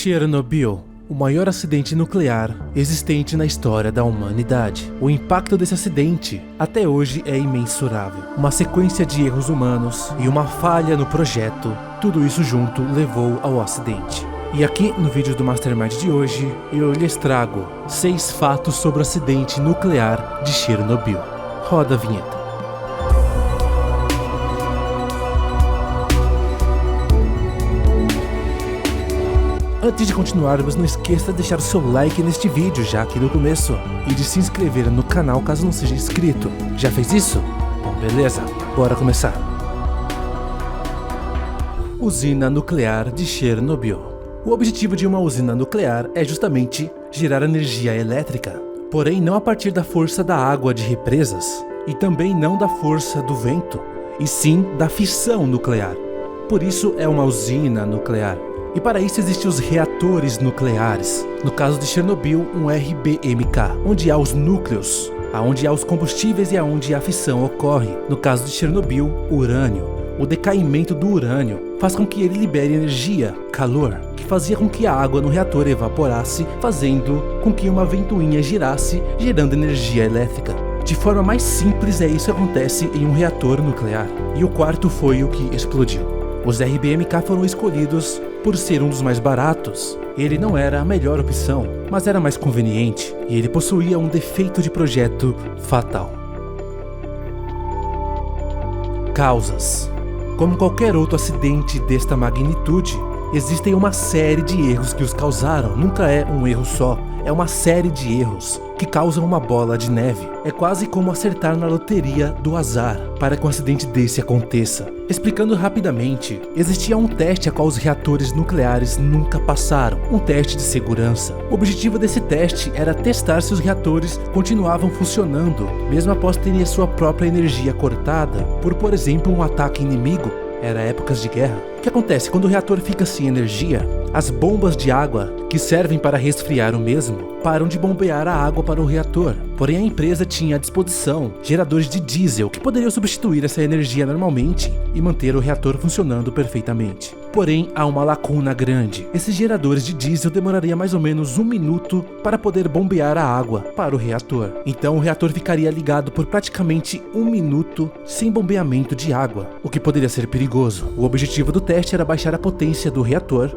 Chernobyl, o maior acidente nuclear existente na história da humanidade. O impacto desse acidente até hoje é imensurável. Uma sequência de erros humanos e uma falha no projeto, tudo isso junto levou ao acidente. E aqui no vídeo do Mastermind de hoje, eu lhes trago 6 fatos sobre o acidente nuclear de Chernobyl. Roda a vinheta. Antes de continuarmos, não esqueça de deixar o seu like neste vídeo já aqui no começo e de se inscrever no canal caso não seja inscrito. Já fez isso? Bom, beleza, bora começar. Usina nuclear de Chernobyl. O objetivo de uma usina nuclear é justamente gerar energia elétrica, porém não a partir da força da água de represas e também não da força do vento, e sim da fissão nuclear. Por isso é uma usina nuclear. E para isso existem os reatores nucleares. No caso de Chernobyl, um RBMK, onde há os núcleos, onde há os combustíveis e onde a fissão ocorre. No caso de Chernobyl, urânio. O decaimento do urânio faz com que ele libere energia, calor, que fazia com que a água no reator evaporasse, fazendo com que uma ventoinha girasse, gerando energia elétrica. De forma mais simples, é isso que acontece em um reator nuclear. E o quarto foi o que explodiu. Os RBMK foram escolhidos por ser um dos mais baratos. Ele não era a melhor opção, mas era mais conveniente, e ele possuía um defeito de projeto fatal. Causas. Como qualquer outro acidente desta magnitude, existem uma série de erros que os causaram. Nunca é um erro só, é uma série de erros que causam uma bola de neve. É quase como acertar na loteria do azar para que um acidente desse aconteça. Explicando rapidamente, existia um teste a qual os reatores nucleares nunca passaram, um teste de segurança. O objetivo desse teste era testar se os reatores continuavam funcionando, mesmo após terem a sua própria energia cortada, por exemplo, um ataque inimigo. Era épocas de guerra. O que acontece quando o reator fica sem energia? As bombas de água, que servem para resfriar o mesmo, param de bombear a água para o reator. Porém, a empresa tinha à disposição geradores de diesel que poderiam substituir essa energia normalmente e manter o reator funcionando perfeitamente. Porém, há uma lacuna grande. Esses geradores de diesel demorariam mais ou menos 1 minuto para poder bombear a água para o reator. Então, o reator ficaria ligado por praticamente 1 minuto sem bombeamento de água, o que poderia ser perigoso. O objetivo do teste era baixar a potência do reator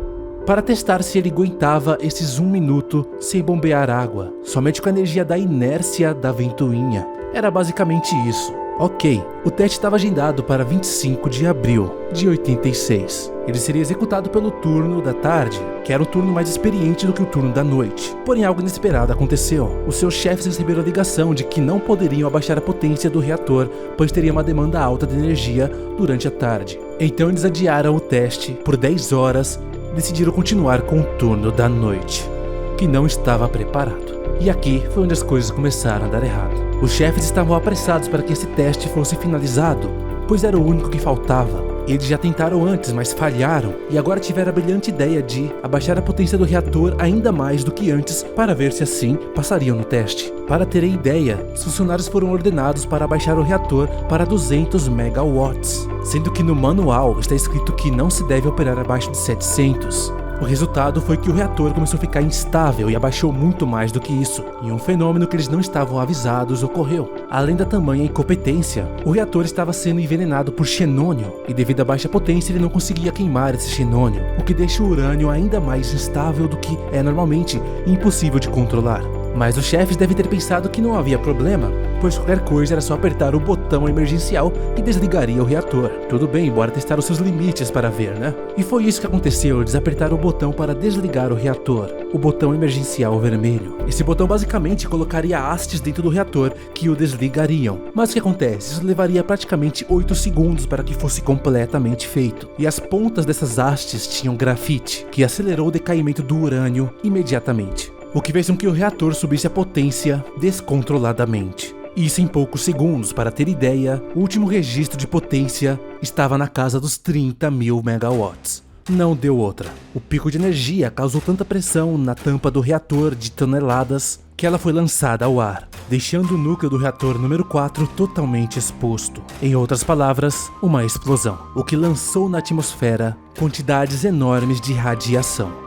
para testar se ele aguentava esses 1 minuto sem bombear água, somente com a energia da inércia da ventoinha. Era basicamente isso. Ok, o teste estava agendado para 25 de abril de 86. Ele seria executado pelo turno da tarde, que era um turno mais experiente do que o turno da noite. Porém, algo inesperado aconteceu. Os seus chefes receberam a ligação de que não poderiam abaixar a potência do reator, pois teria uma demanda alta de energia durante a tarde. Então eles adiaram o teste por 10 horas e decidiram continuar com o turno da noite, que não estava preparado. E aqui foi onde as coisas começaram a dar errado. Os chefes estavam apressados para que esse teste fosse finalizado, pois era o único que faltava. Eles já tentaram antes, mas falharam, e agora tiveram a brilhante ideia de abaixar a potência do reator ainda mais do que antes para ver se assim passariam no teste. Para terem ideia, os funcionários foram ordenados para abaixar o reator para 200 megawatts, sendo que no manual está escrito que não se deve operar abaixo de 700. O resultado foi que o reator começou a ficar instável e abaixou muito mais do que isso, e um fenômeno que eles não estavam avisados ocorreu. Além da tamanha incompetência, o reator estava sendo envenenado por xenônio, e devido à baixa potência ele não conseguia queimar esse xenônio, o que deixa o urânio ainda mais instável do que é normalmente e impossível de controlar. Mas os chefes devem ter pensado que não havia problema, pois qualquer coisa era só apertar o botão emergencial que desligaria o reator. Tudo bem, bora testar os seus limites para ver, né? E foi isso que aconteceu, eles apertaram o botão para desligar o reator, o botão emergencial vermelho. Esse botão basicamente colocaria hastes dentro do reator que o desligariam. Mas o que acontece? Isso levaria praticamente 8 segundos para que fosse completamente feito. E as pontas dessas hastes tinham grafite, que acelerou o decaimento do urânio imediatamente, o que fez com que o reator subisse a potência descontroladamente. Isso em poucos segundos. Para ter ideia, o último registro de potência estava na casa dos 30.000 megawatts. Não deu outra. O pico de energia causou tanta pressão na tampa do reator de toneladas que ela foi lançada ao ar, deixando o núcleo do reator número 4 totalmente exposto. Em outras palavras, uma explosão, o que lançou na atmosfera quantidades enormes de radiação.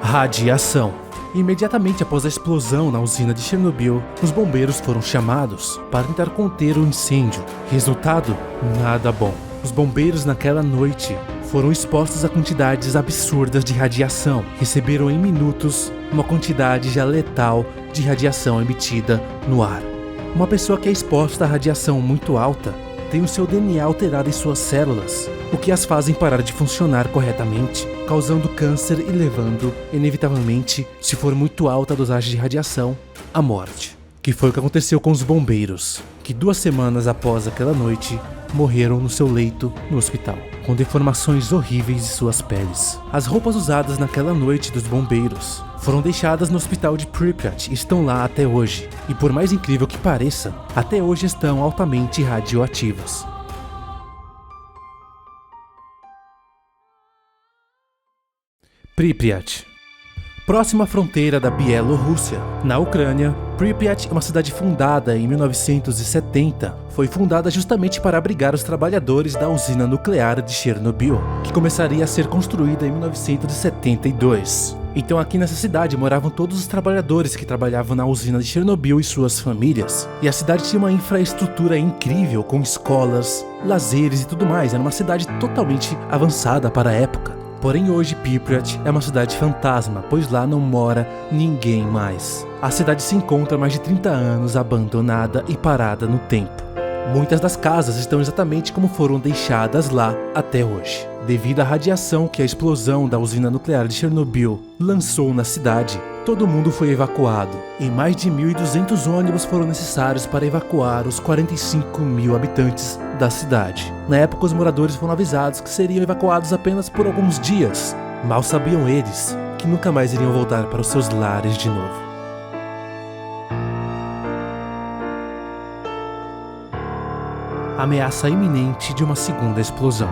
Radiação. Imediatamente após a explosão na usina de Chernobyl, os bombeiros foram chamados para tentar conter o incêndio. Resultado? Nada bom. Os bombeiros naquela noite foram expostos a quantidades absurdas de radiação. Receberam em minutos uma quantidade já letal de radiação emitida no ar. Uma pessoa que é exposta a radiação muito alta tem o seu DNA alterado em suas células, o que as fazem parar de funcionar corretamente, causando câncer e levando, inevitavelmente, se for muito alta a dosagem de radiação, à morte. Que foi o que aconteceu com os bombeiros, que 2 semanas após aquela noite, morreram no seu leito no hospital, com deformações horríveis de suas peles. As roupas usadas naquela noite dos bombeiros foram deixadas no hospital de Pripyat e estão lá até hoje. E por mais incrível que pareça, até hoje estão altamente radioativos. Pripyat. Próxima à fronteira da Bielorrússia, na Ucrânia, Pripyat é uma cidade fundada em 1970. Foi fundada justamente para abrigar os trabalhadores da usina nuclear de Chernobyl, que começaria a ser construída em 1972. Então aqui nessa cidade moravam todos os trabalhadores que trabalhavam na usina de Chernobyl e suas famílias. E a cidade tinha uma infraestrutura incrível, com escolas, lazeres e tudo mais. Era uma cidade totalmente avançada para a época. Porém hoje Pripyat é uma cidade fantasma, pois lá não mora ninguém mais. A cidade se encontra há mais de 30 anos abandonada e parada no tempo. Muitas das casas estão exatamente como foram deixadas lá até hoje. Devido à radiação que a explosão da usina nuclear de Chernobyl lançou na cidade, todo mundo foi evacuado. E mais de 1.200 ônibus foram necessários para evacuar os 45 mil habitantes da cidade. Na época, os moradores foram avisados que seriam evacuados apenas por alguns dias. Mal sabiam eles que nunca mais iriam voltar para os seus lares de novo. Ameaça iminente de uma segunda explosão.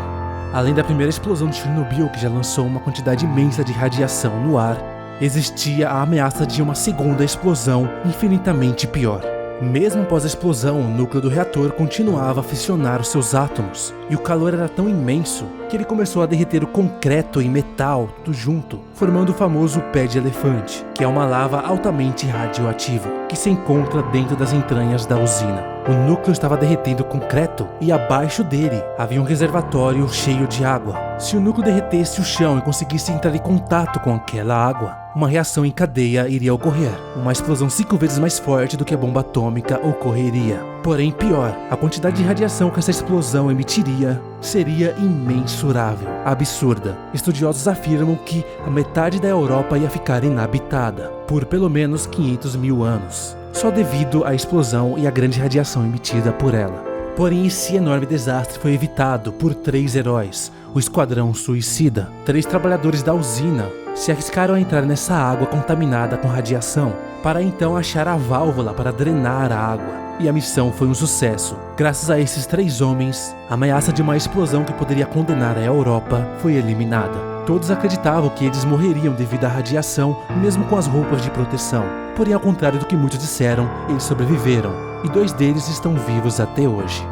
Além da primeira explosão de Chernobyl, que já lançou uma quantidade imensa de radiação no ar, existia a ameaça de uma segunda explosão infinitamente pior. Mesmo após a explosão, o núcleo do reator continuava a fissionar os seus átomos, e o calor era tão imenso que ele começou a derreter o concreto e metal tudo junto, formando o famoso pé de elefante, que é uma lava altamente radioativa, que se encontra dentro das entranhas da usina. O núcleo estava derretendo concreto e abaixo dele havia um reservatório cheio de água. Se o núcleo derretesse o chão e conseguisse entrar em contato com aquela água, uma reação em cadeia iria ocorrer. Uma explosão 5 vezes mais forte do que a bomba atômica ocorreria. Porém, pior, a quantidade de radiação que essa explosão emitiria seria imensurável, absurda. Estudiosos afirmam que a metade da Europa ia ficar inabitada por pelo menos 500 mil anos, só devido à explosão e à grande radiação emitida por ela. Porém, esse enorme desastre foi evitado por 3 heróis, o Esquadrão Suicida. 3 trabalhadores da usina se arriscaram a entrar nessa água contaminada com radiação, para então achar a válvula para drenar a água. E a missão foi um sucesso. Graças a esses 3 homens, a ameaça de uma explosão que poderia condenar a Europa foi eliminada. Todos acreditavam que eles morreriam devido à radiação, mesmo com as roupas de proteção. Porém, ao contrário do que muitos disseram, eles sobreviveram, e 2 deles estão vivos até hoje.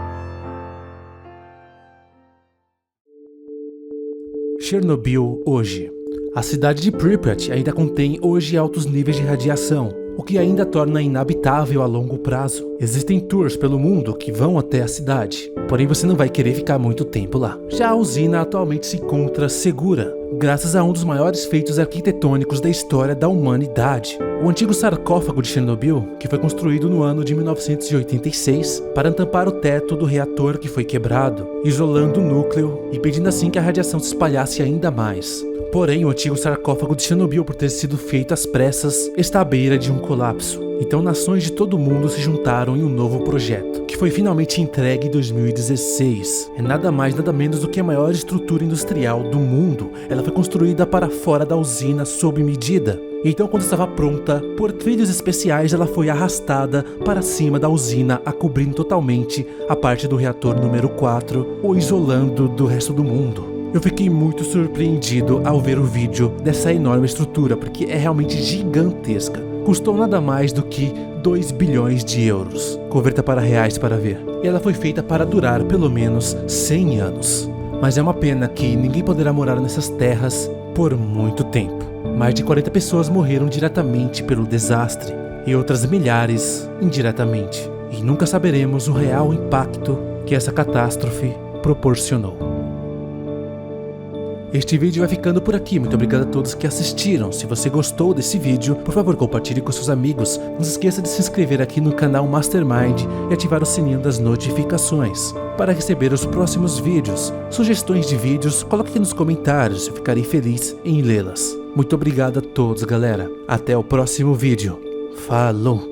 Chernobyl hoje. A cidade de Pripyat ainda contém hoje altos níveis de radiação, o que ainda torna inabitável a longo prazo. Existem tours pelo mundo que vão até a cidade, porém você não vai querer ficar muito tempo lá. Já a usina atualmente se encontra segura, graças a um dos maiores feitos arquitetônicos da história da humanidade. O antigo sarcófago de Chernobyl, que foi construído no ano de 1986 para tampar o teto do reator que foi quebrado, isolando o núcleo e impedindo assim que a radiação se espalhasse ainda mais. Porém, o antigo sarcófago de Chernobyl, por ter sido feito às pressas, está à beira de um colapso. Então nações de todo o mundo se juntaram em um novo projeto, que foi finalmente entregue em 2016. É nada mais nada menos do que a maior estrutura industrial do mundo. Ela foi construída para fora da usina sob medida. Então, quando estava pronta, por trilhos especiais ela foi arrastada para cima da usina, a cobrindo totalmente a parte do reator número 4, o isolando do resto do mundo. Eu fiquei muito surpreendido ao ver o vídeo dessa enorme estrutura, porque é realmente gigantesca. Custou nada mais do que 2 bilhões de euros. Converta para reais para ver. E ela foi feita para durar pelo menos 100 anos. Mas é uma pena que ninguém poderá morar nessas terras por muito tempo. Mais de 40 pessoas morreram diretamente pelo desastre e outras milhares indiretamente. E nunca saberemos o real impacto que essa catástrofe proporcionou. Este vídeo vai ficando por aqui, muito obrigado a todos que assistiram. Se você gostou desse vídeo, por favor compartilhe com seus amigos. Não se esqueça de se inscrever aqui no canal Mastermind e ativar o sininho das notificações para receber os próximos vídeos. Sugestões de vídeos, coloque aqui nos comentários, eu ficarei feliz em lê-las. Muito obrigado a todos, galera. Até o próximo vídeo. Falou!